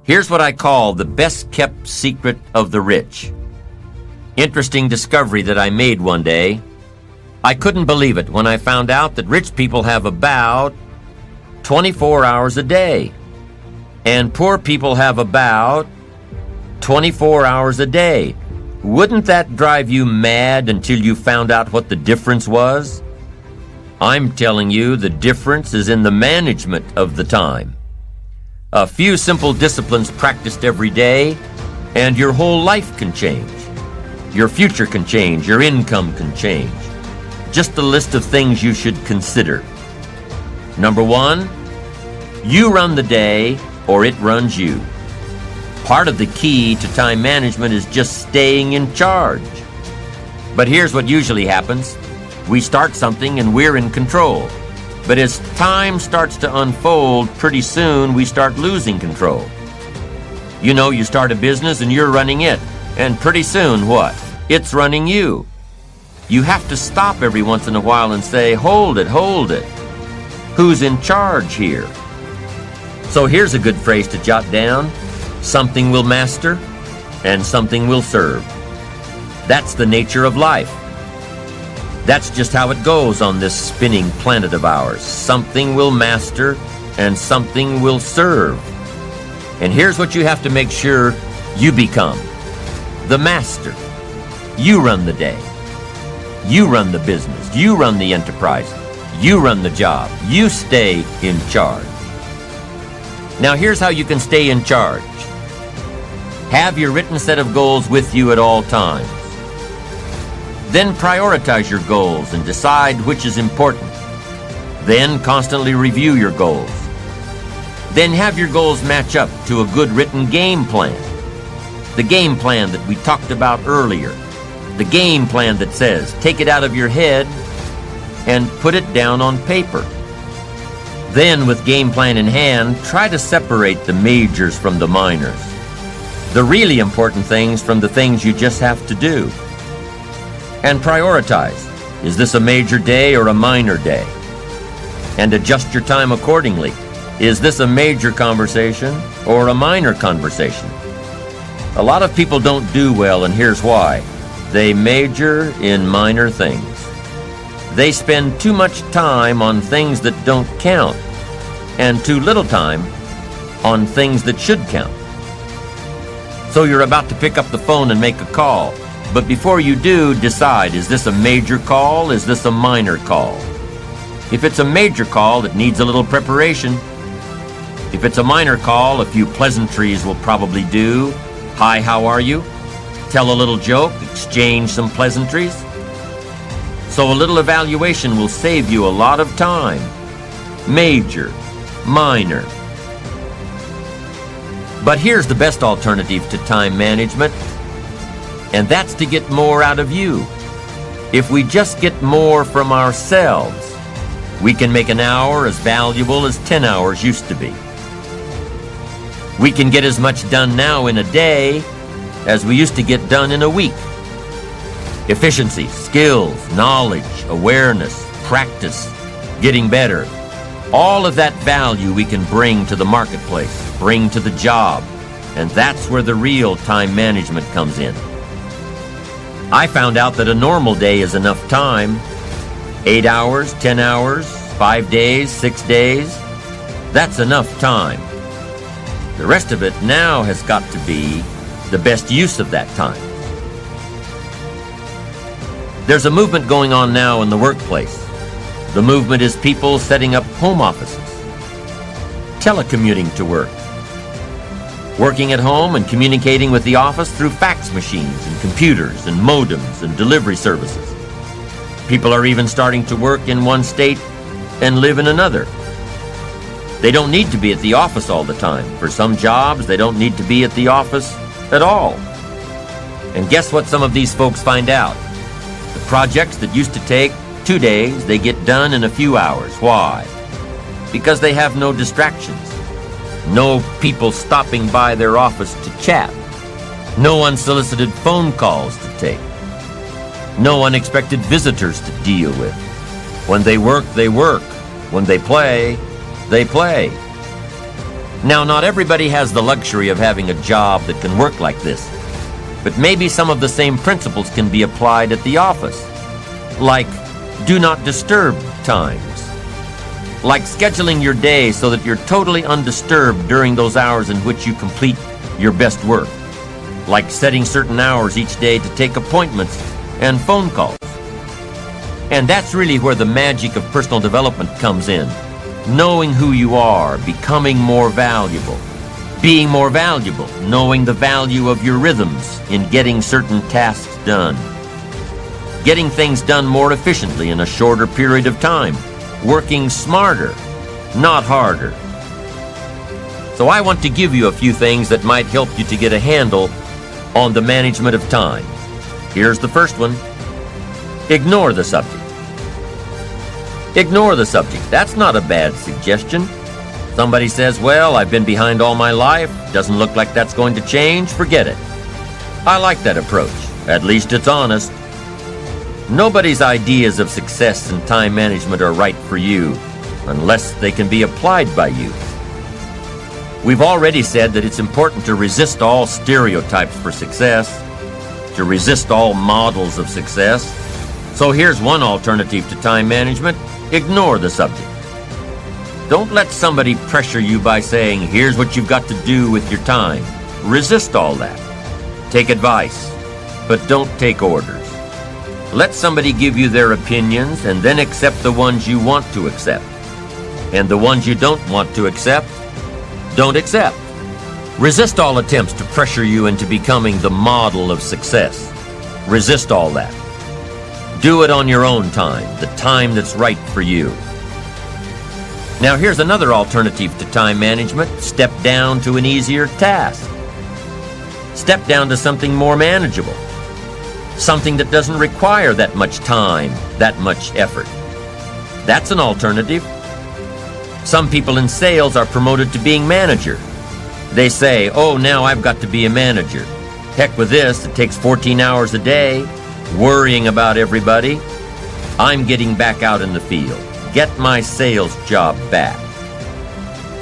Here's what I call the best-kept secret of the rich. Interesting discovery that I made one day. I couldn't believe it when I found out that rich people have about 24 hours a day, and poor people have about 24 hours a day. Wouldn't that drive you mad until you found out what the difference was? I'm telling you, the difference is in the management of the time. A few simple disciplines practiced every day, and your whole life can change. Your future can change, your income can change. Just a list of things you should consider. Number 1, you run the day or it runs you. Part of the key to time management is just staying in charge. But here's what usually happens. We start something and we're in control. But as time starts to unfold, pretty soon we start losing control. You know, you start a business and you're running it. And pretty soon, what? It's running you. You have to stop every once in a while and say, hold it, hold it. Who's in charge here? So here's a good phrase to jot down. Something will master and something will serve. That's the nature of life. That's just how it goes on this spinning planet of ours. Something will master and something will serve. And here's what you have to make sure you become. The master. You run the day. You run the business. You run the enterprise. You run the job. You stay in charge. Now here's how you can stay in charge. Have your written set of goals with you at all times. Then prioritize your goals and decide which is important. Then constantly review your goals. Then have your goals match up to a good written game plan. The game plan that we talked about earlier. The game plan that says, take it out of your head and put it down on paper. Then, with game plan in hand, try to separate the majors from the minors. The really important things from the things you just have to do. And prioritize. Is this a major day or a minor day? And adjust your time accordingly. Is this a major conversation or a minor conversation? A lot of people don't do well, and here's why. They major in minor things. They spend too much time on things that don't count, and too little time on things that should count. So you're about to pick up the phone and make a call. But before you do, decide, is this a major call? Is this a minor call? If it's a major call, it needs a little preparation. If it's a minor call, a few pleasantries will probably do. Hi, how are you? Tell a little joke, exchange some pleasantries. So a little evaluation will save you a lot of time. Major, minor. But here's the best alternative to time management, and that's to get more out of you. If we just get more from ourselves, we can make an hour as valuable as 10 hours used to be. We can get as much done now in a day as we used to get done in a week. Efficiency, skills, knowledge, awareness, practice, getting better. All of that value we can bring to the marketplace, bring to the job, and that's where the real time management comes in. I found out that a normal day is enough time. 8 hours, 10 hours, 5 days, 6 days. That's enough time. The rest of it now has got to be the best use of that time. There's a movement going on now in the workplace. The movement is people setting up home offices, telecommuting to work, working at home and communicating with the office through fax machines and computers and modems and delivery services. People are even starting to work in one state and live in another. They don't need to be at the office all the time. For some jobs, they don't need to be at the office at all. And guess what some of these folks find out? The projects that used to take 2 days, they get done in a few hours. Why? Because they have no distractions. No people stopping by their office to chat. No unsolicited phone calls to take. No unexpected visitors to deal with. When they work, they work. When they play, they play. Now, not everybody has the luxury of having a job that can work like this, but maybe some of the same principles can be applied at the office, like do not disturb times, like scheduling your day so that you're totally undisturbed during those hours in which you complete your best work, like setting certain hours each day to take appointments and phone calls. And that's really where the magic of personal development comes in. Knowing who you are, becoming more valuable. Being more valuable, knowing the value of your rhythms in getting certain tasks done. Getting things done more efficiently in a shorter period of time. Working smarter, not harder. So I want to give you a few things that might help you to get a handle on the management of time. Here's the first one. Ignore the subject. Ignore the subject. That's not a bad suggestion. Somebody says, well, I've been behind all my life. Doesn't look like that's going to change. Forget it. I like that approach. At least it's honest. Nobody's ideas of success and time management are right for you unless they can be applied by you. We've already said that it's important to resist all stereotypes for success, to resist all models of success. So here's one alternative to time management. Ignore the subject. Don't let somebody pressure you by saying, here's what you've got to do with your time. Resist all that. Take advice, but don't take orders. Let somebody give you their opinions and then accept the ones you want to accept. And the ones you don't want to accept, don't accept. Resist all attempts to pressure you into becoming the model of success. Resist all that. Do it on your own time, the time that's right for you. Now here's another alternative to time management. Step down to an easier task. Step down to something more manageable. Something that doesn't require that much time, that much effort. That's an alternative. Some people in sales are promoted to being manager. They say, oh, now I've got to be a manager. Heck with this, it takes 14 hours a day, worrying about everybody. I'm getting back out in the field. Get my sales job back.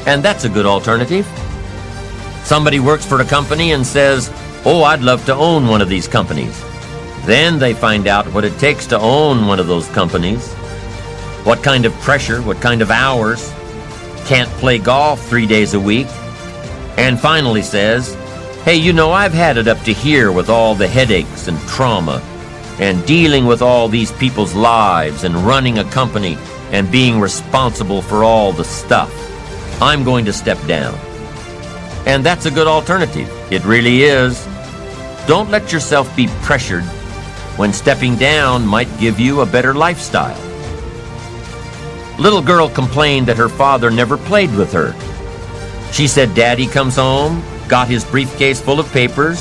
And that's a good alternative. Somebody works for a company and says, oh, I'd love to own one of these companies. Then they find out what it takes to own one of those companies. What kind of pressure, what kind of hours. Can't play golf 3 days a week. And finally says, hey, you know, I've had it up to here with all the headaches and trauma and dealing with all these people's lives and running a company and being responsible for all the stuff. I'm going to step down. And that's a good alternative. It really is. Don't let yourself be pressured when stepping down might give you a better lifestyle. Little girl complained that her father never played with her. She said, Daddy comes home, got his briefcase full of papers,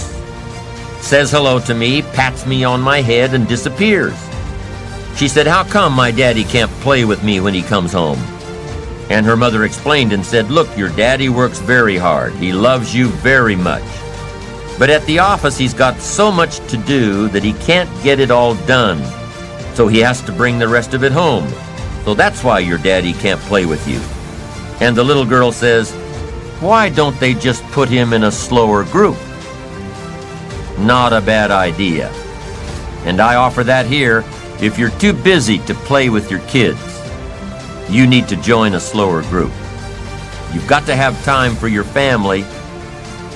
says hello to me, pats me on my head, and disappears. She said, how come my daddy can't play with me when he comes home? And her mother explained and said, look, your daddy works very hard. He loves you very much. But at the office, he's got so much to do that he can't get it all done. So he has to bring the rest of it home. So that's why your daddy can't play with you. And the little girl says, why don't they just put him in a slower group? Not a bad idea. And I offer that here. If you're too busy to play with your kids, you need to join a slower group. You've got to have time for your family.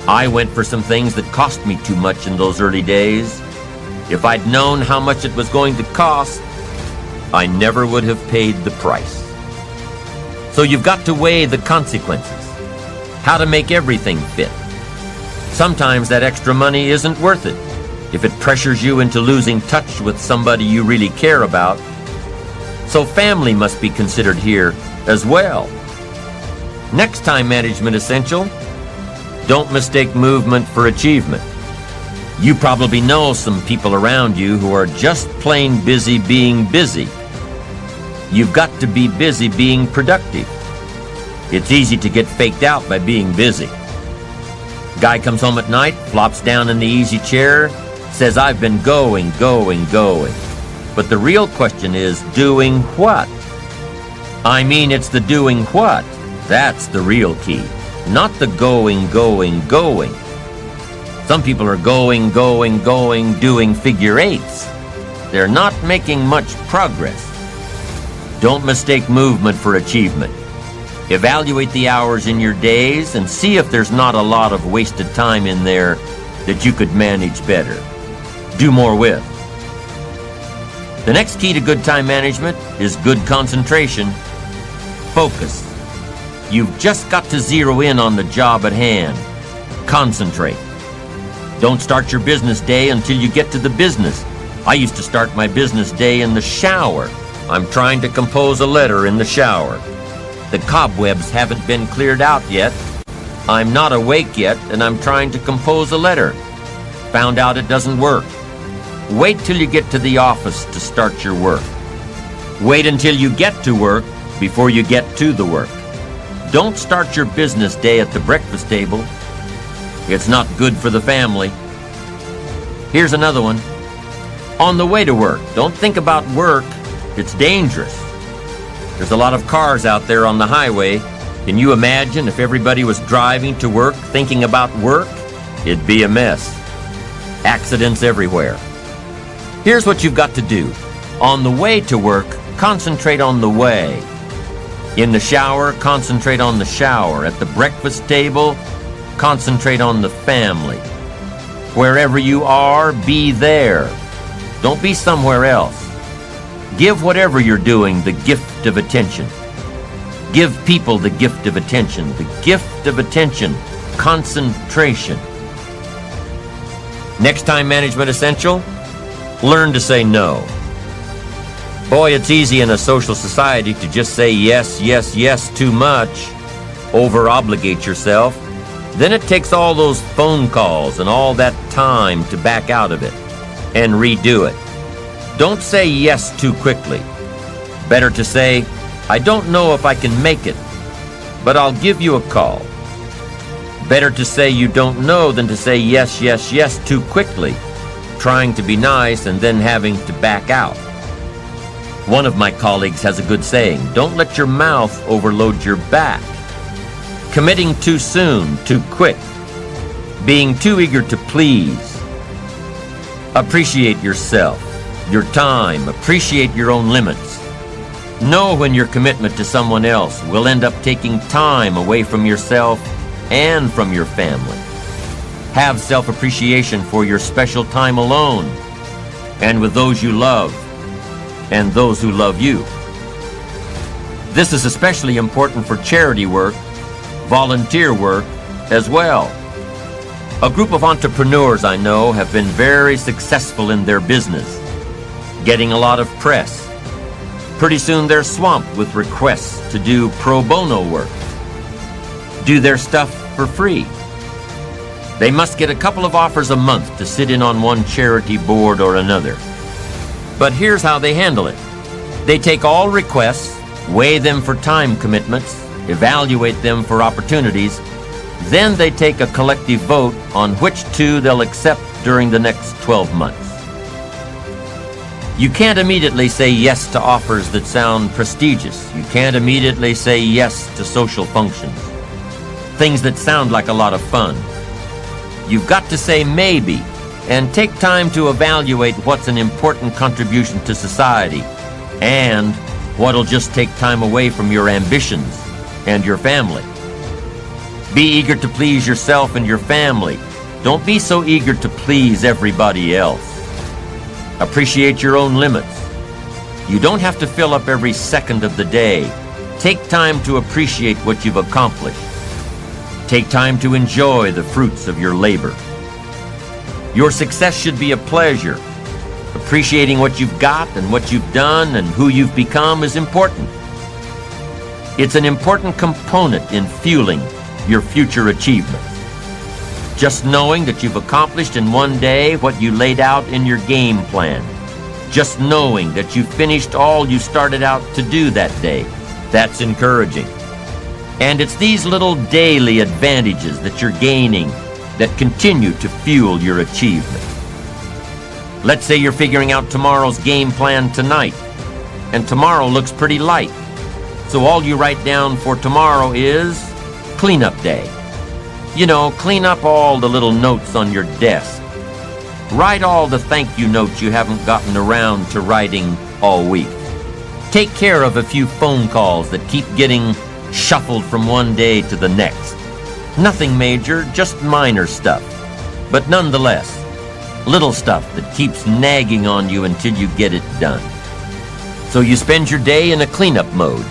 I went for some things that cost me too much in those early days. If I'd known how much it was going to cost, I never would have paid the price. So you've got to weigh the consequences. How to make everything fit. Sometimes that extra money isn't worth it if it pressures you into losing touch with somebody you really care about. So family must be considered here as well. Next time management essential, don't mistake movement for achievement. You probably know some people around you who are just plain busy being busy. You've got to be busy being productive. It's easy to get faked out by being busy. Guy comes home at night, flops down in the easy chair, says, I've been going. But the real question is, doing what? I mean, it's the doing what. That's the real key. not the going, going, going. Some people are going, doing figure eights. They're not making much progress. Don't mistake movement for achievement. Evaluate the hours in your days and see if there's not a lot of wasted time in there that you could manage better. Do more with. The next key to good time management is good concentration. Focus. You've just got to zero in on the job at hand. Concentrate. Don't start your business day until you get to the business. I used to start my business day in the shower. I'm trying to compose a letter in the shower. The cobwebs haven't been cleared out yet. I'm not awake yet, and I'm trying to compose a letter. Found out it doesn't work. Wait till you get to the office to start your work. Wait until you get to work before you get to the work. Don't start your business day at the breakfast table. It's not good for the family. Here's another one. On the way to work, don't think about work. It's dangerous. There's a lot of cars out there on the highway. Can you imagine if everybody was driving to work thinking about work? It'd be a mess. Accidents everywhere. Here's what you've got to do. On the way to work, concentrate on the way. In the shower, concentrate on the shower. At the breakfast table, concentrate on the family. Wherever you are, be there. Don't be somewhere else. Give whatever you're doing the gift of attention. Give people the gift of attention. The gift of attention. Concentration. Next time management essential, learn to say no. Boy, it's easy in a social society to just say yes, yes, yes too much. Over-obligate yourself. Then it takes all those phone calls and all that time to back out of it and redo it. Don't say yes too quickly. Better to say, I don't know if I can make it, but I'll give you a call. Better to say you don't know than to say yes, yes, yes too quickly, trying to be nice and then having to back out. One of my colleagues has a good saying, don't let your mouth overload your back. Committing too soon, too quick. Being too eager to please. Appreciate yourself, your time, appreciate your own limits. Know when your commitment to someone else will end up taking time away from yourself and from your family. Have self-appreciation for your special time alone and with those you love and those who love you. This is especially important for charity work, volunteer work as well. A group of entrepreneurs I know have been very successful in their business, getting a lot of press. Pretty soon they're swamped with requests to do pro bono work, do their stuff for free. They must get a couple of offers a month to sit in on one charity board or another. But here's how they handle it. They take all requests, weigh them for time commitments, evaluate them for opportunities, then they take a collective vote on which two they'll accept during the next 12 months. You can't immediately say yes to offers that sound prestigious. You can't immediately say yes to social functions, things that sound like a lot of fun. You've got to say maybe and take time to evaluate what's an important contribution to society and what'll just take time away from your ambitions and your family. Be eager to please yourself and your family. Don't be so eager to please everybody else. Appreciate your own limits. You don't have to fill up every second of the day. Take time to appreciate what you've accomplished. Take time to enjoy the fruits of your labor. Your success should be a pleasure. Appreciating what you've got and what you've done and who you've become is important. It's an important component in fueling your future achievements. Just knowing that you've accomplished in one day what you laid out in your game plan. Just knowing that you finished all you started out to do that day. That's encouraging. And it's these little daily advantages that you're gaining that continue to fuel your achievement. Let's say you're figuring out tomorrow's game plan tonight, and tomorrow looks pretty light. So all you write down for tomorrow is cleanup day. You know, clean up all the little notes on your desk. Write all the thank you notes you haven't gotten around to writing all week. Take care of a few phone calls that keep getting shuffled from one day to the next. Nothing major, just minor stuff. But nonetheless, little stuff that keeps nagging on you until you get it done. So you spend your day in a cleanup mode.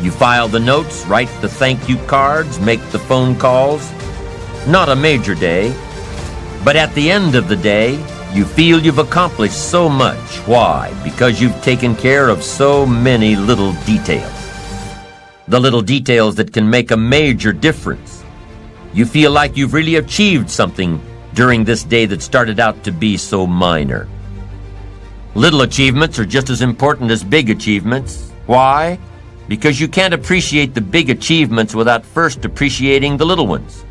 You file the notes, write the thank you cards, make the phone calls. Not a major day, but at the end of the day, you feel you've accomplished so much. Why? Because you've taken care of so many little details. The little details that can make a major difference. You feel like you've really achieved something during this day that started out to be so minor. Little achievements are just as important as big achievements. Why? Because you can't appreciate the big achievements without first appreciating the little ones.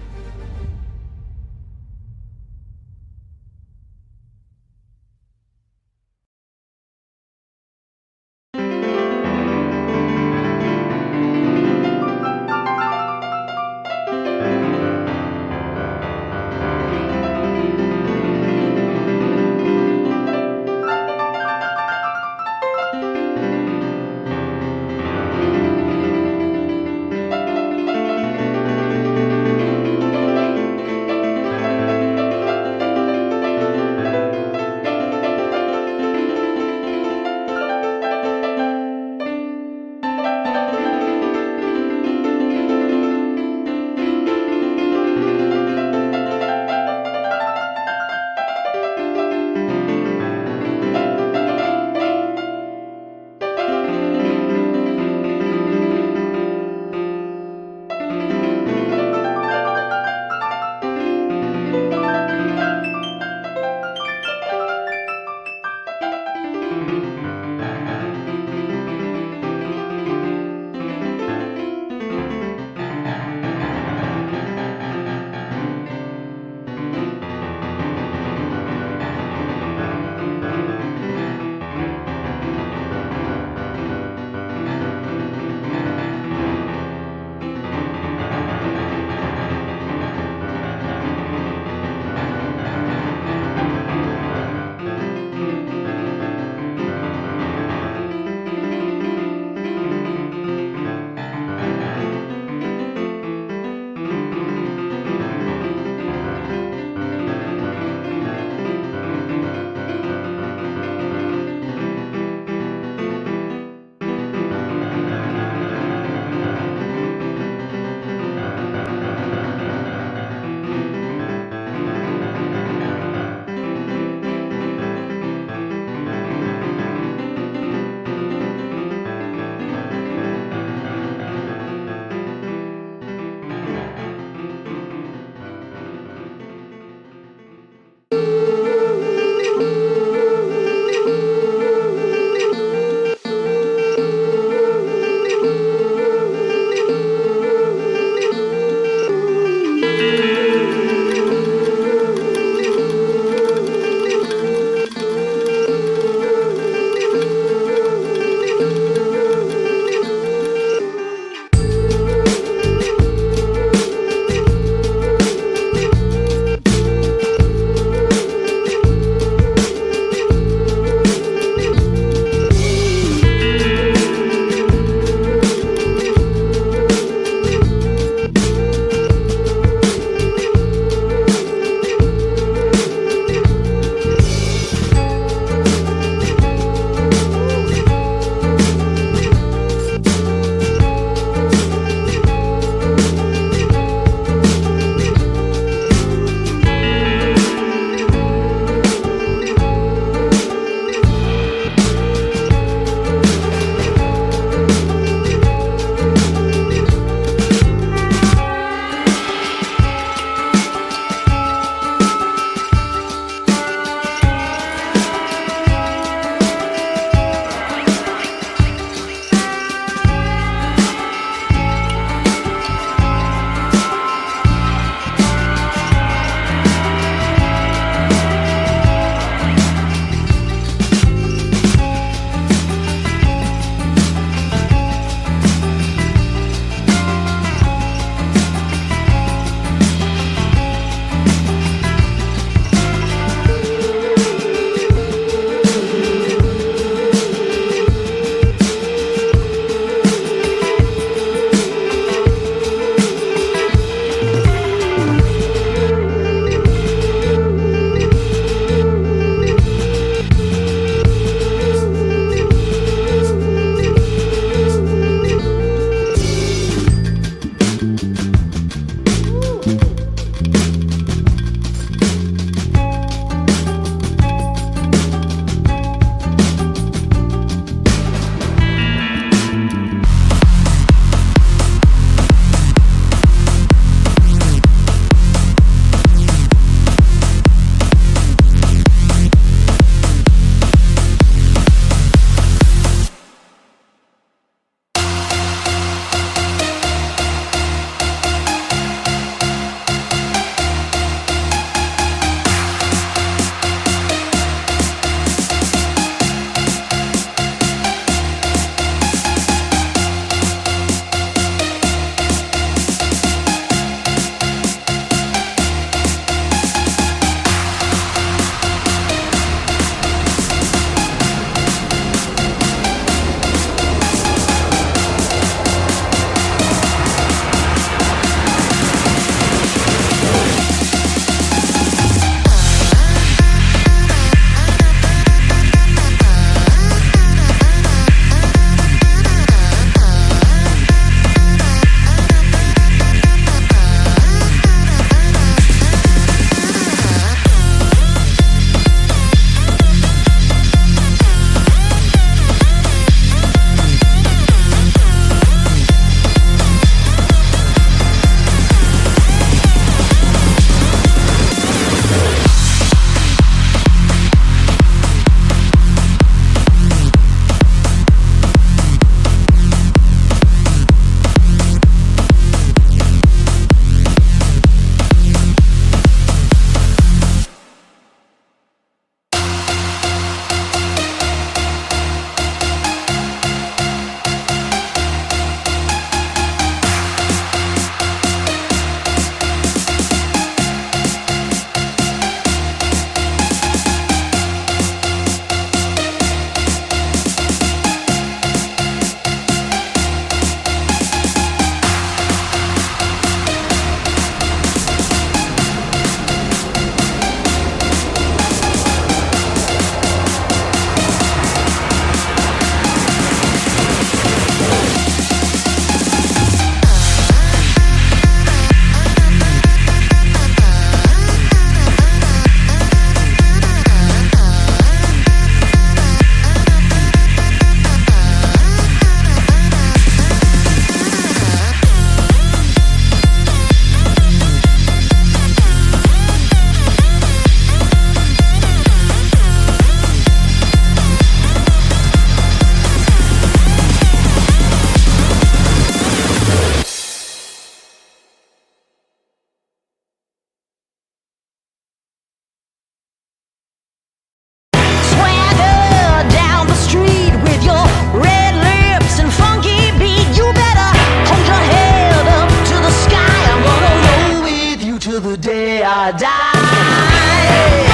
till the day I die.